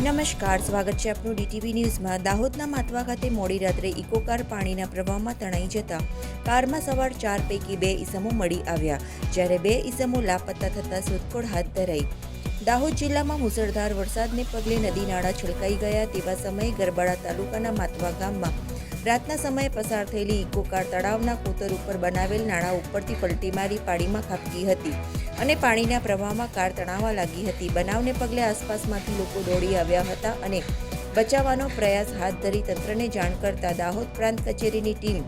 નમસ્કાર, સ્વાગત છે આપનું ડીટીવી ન્યૂઝમાં। દાહોદના માટવા ખાતે મોડી રાત્રે ઇકો કાર પાણીના પ્રવાહમાં તણાઈ જતા કારમાં સવાર 4 પૈકી 2 ઈસમો મળી આવ્યા, જ્યારે 2 ઈસમો લાપતા થતાં શોધખોળ હાથ ધરાઈ। દાહોદ જિલ્લામાં મુસળધાર વરસાદને પગલે નદી નાળા છલકાઈ ગયા તેવા સમયે ગરબાડા તાલુકાના માટવા ગામમાં રાતના સમયે પસાર થયેલી ઇકો કાર તળાવના કોતર ઉપર બનાવેલ નાળા ઉપરથી પલટી મારી પાણીમાં ખાબકી હતી અને પાણીના પ્રવાહમાં કાર તણાવા લાગી હતી। બનાવને પગલે આસપાસમાંથી લોકો દોડી આવ્યા હતા અને બચાવવાનો પ્રયાસ હાથ ધરી તંત્રને જાણ કરતા દાહોદ પ્રાંત કચેરીની ટીમ,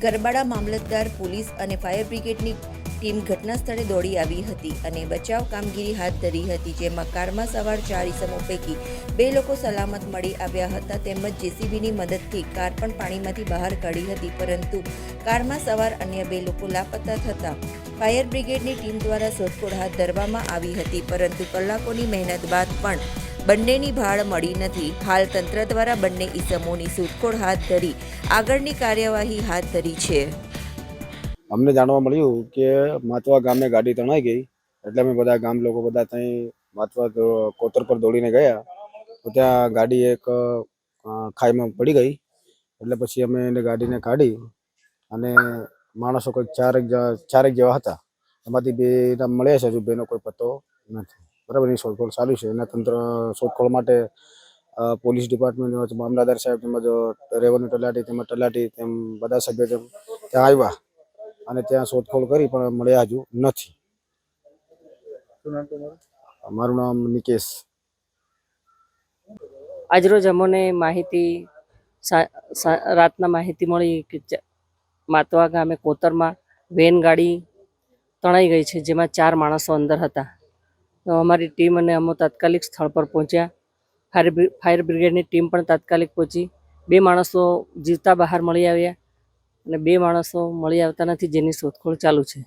ગરબાડા મામલતદાર, પોલીસ અને ફાયર બ્રિગેડની ટીમ ઘટના સ્થળે દોડી આવી હતી અને બચાવ કામગીરી હાથ ધરી હતી, જેમાં કારમાં સવાર 4 ઈસમો પૈકી 2 લોકો સલામત મળી આવ્યા હતા તેમજ જેસીબીની મદદથી કાર પણ પાણીમાંથી બહાર કાઢી હતી, પરંતુ કારમાં સવાર અન્ય 2 લોકો લાપતા થતા ફાયર બ્રિગેડની ટીમ દ્વારા શોધખોળ હાથ ધરવામાં આવી હતી, પરંતુ કલાકોની મહેનત બાદ પણ બંનેની ભાળ મળી નથી। હાલ તંત્ર દ્વારા બંને ઈસમોની શોધખોળ હાથ ધરી આગળની કાર્યવાહી હાથ ધરી છે। અમને જાણવા મળ્યું કે માટવા ગામે ગાડી તણાઈ ગઈ, એટલે અમે બધા ગામ લોકો બધા ત્યાં માટવા કોતર પર દોડીને ગયા તો ત્યાં ગાડી એક ખાઈમાં પડી ગઈ। એટલે પછી અમે એને ગાડીને કાઢી અને માણસો કોઈ ચારેક જેવા હતા, એમાંથી 2 મળ્યા છે, હજુ 2નો કોઈ પત્તો નથી। બરાબર, એની શોધખોળ ચાલુ છે। એના તંત્ર શોધખોળ માટે પોલીસ ડિપાર્ટમેન્ટ, મામલતદાર સાહેબ તેમજ રેવન્યુ તલાટી તેમ બધા સભ્યો ત્યાં આવ્યા અને ત્યાં શોધખોળ કરી પણ મળ્યા હજુ નથી। મારું નામ નિકેશ। આજરોજ અમને રાતના માહિતી મળી કે માટવા ગામે કોતરમાં વેન ગાડી તણાઈ ગઈ છે, જેમાં 4 માણસો અંદર હતા। તો અમારી ટીમ અને અમે તાત્કાલિક સ્થળ પર પહોંચ્યા। ફાયર બ્રિગેડની ટીમ પણ તાત્કાલિક પહોંચી। 2 માણસો જીવતા બહાર મળી આવ્યા અને 2 માણસો મળી આવતા નથી, જેની શોધખોળ ચાલુ છે।